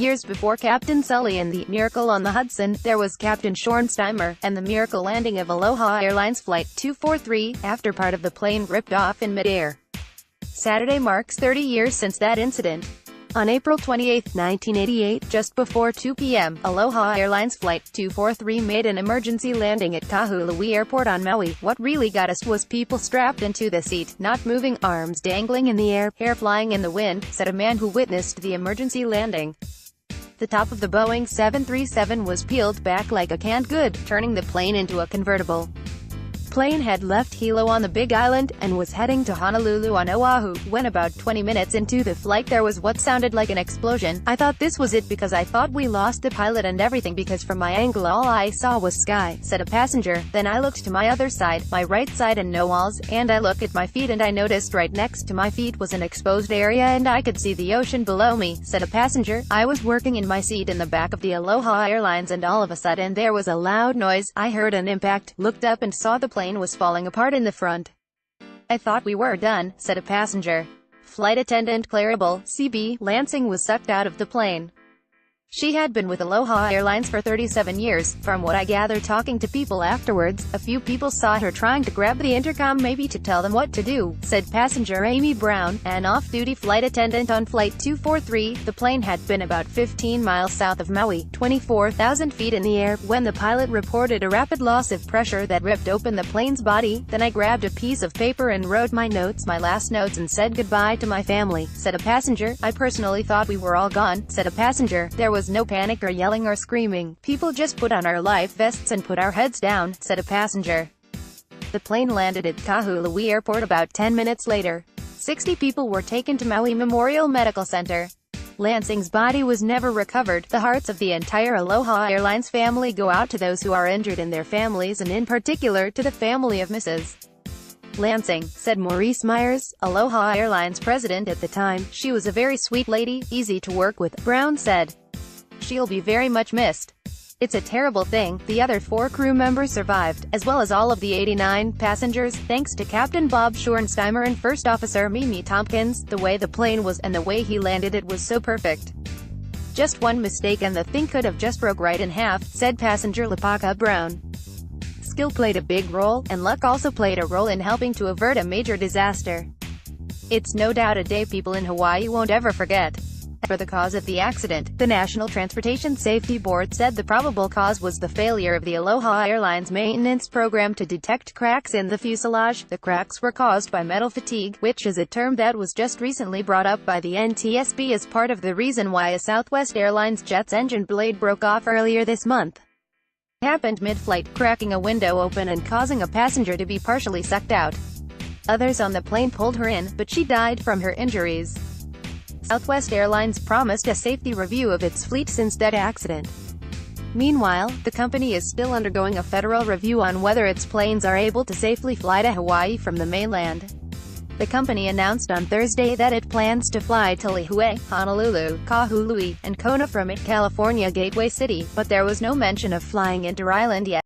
Years before Captain Sully and the Miracle on the Hudson, there was Captain Schornstheimer, and the miracle landing of Aloha Airlines Flight 243, after part of the plane ripped off in mid-air. Saturday marks 30 years since that incident. On April 28, 1988, just before 2 p.m., Aloha Airlines Flight 243 made an emergency landing at Kahului Airport on Maui. What really got us was people strapped into the seat, not moving, arms dangling in the air, hair flying in the wind, said a man who witnessed the emergency landing. The top of the Boeing 737 was peeled back like a canned good, turning the plane into a convertible. Plane had left Hilo on the Big Island, and was heading to Honolulu on Oahu. When about 20 minutes into the flight there was what sounded like an explosion. I thought this was it because I thought we lost the pilot and everything because from my angle all I saw was sky, said a passenger. Then I looked to my other side, my right side, and no walls, and I looked at my feet and I noticed right next to my feet was an exposed area and I could see the ocean below me, said a passenger. I was working in my seat in the back of the Aloha Airlines and all of a sudden there was a loud noise. I heard an impact, looked up and saw the plane was falling apart in the front. I thought we were done, said a passenger. Flight attendant Clarabelle, CB, Lansing was sucked out of the plane. She had been with Aloha Airlines for 37 years. From what I gather talking to people afterwards, a few people saw her trying to grab the intercom maybe to tell them what to do, said passenger Amy Brown, an off-duty flight attendant on Flight 243. The plane had been about 15 miles south of Maui, 24,000 feet in the air, when the pilot reported a rapid loss of pressure that ripped open the plane's body. Then I grabbed a piece of paper and wrote my last notes and said goodbye to my family, said a passenger. I personally thought we were all gone, said a passenger. There was no panic or yelling or screaming. People just put on our life vests and put our heads down, said a passenger. The plane landed at Kahului Airport about 10 minutes later. 60 people were taken to Maui Memorial Medical Center. Lansing's body was never recovered. The hearts of the entire Aloha Airlines family go out to those who are injured and their families, and in particular to the family of Mrs. Lansing, said Maurice Myers, Aloha Airlines president at the time. She was a very sweet lady, easy to work with, Brown said. She'll be very much missed. It's a terrible thing. The other 4 crew members survived, as well as all of the 89 passengers, thanks to Captain Bob Schornstheimer and First Officer Mimi Tompkins. The way the plane was and the way he landed it was so perfect. Just one mistake and the thing could have just broke right in half, said passenger Lapaka Brown. Skill played a big role, and luck also played a role in helping to avert a major disaster. It's no doubt a day people in Hawaii won't ever forget. For the cause of the accident, the National Transportation Safety Board said the probable cause was the failure of the Aloha Airlines maintenance program to detect cracks in the fuselage. The cracks were caused by metal fatigue, which is a term that was just recently brought up by the NTSB as part of the reason why a Southwest Airlines jet's engine blade broke off earlier this month. It happened mid-flight, cracking a window open and causing a passenger to be partially sucked out. Others on the plane pulled her in, but she died from her injuries. Southwest Airlines promised a safety review of its fleet since that accident. Meanwhile, the company is still undergoing a federal review on whether its planes are able to safely fly to Hawaii from the mainland. The company announced on Thursday that it plans to fly to Lihue, Honolulu, Kahului, and Kona from its California Gateway City, but there was no mention of flying inter-island yet.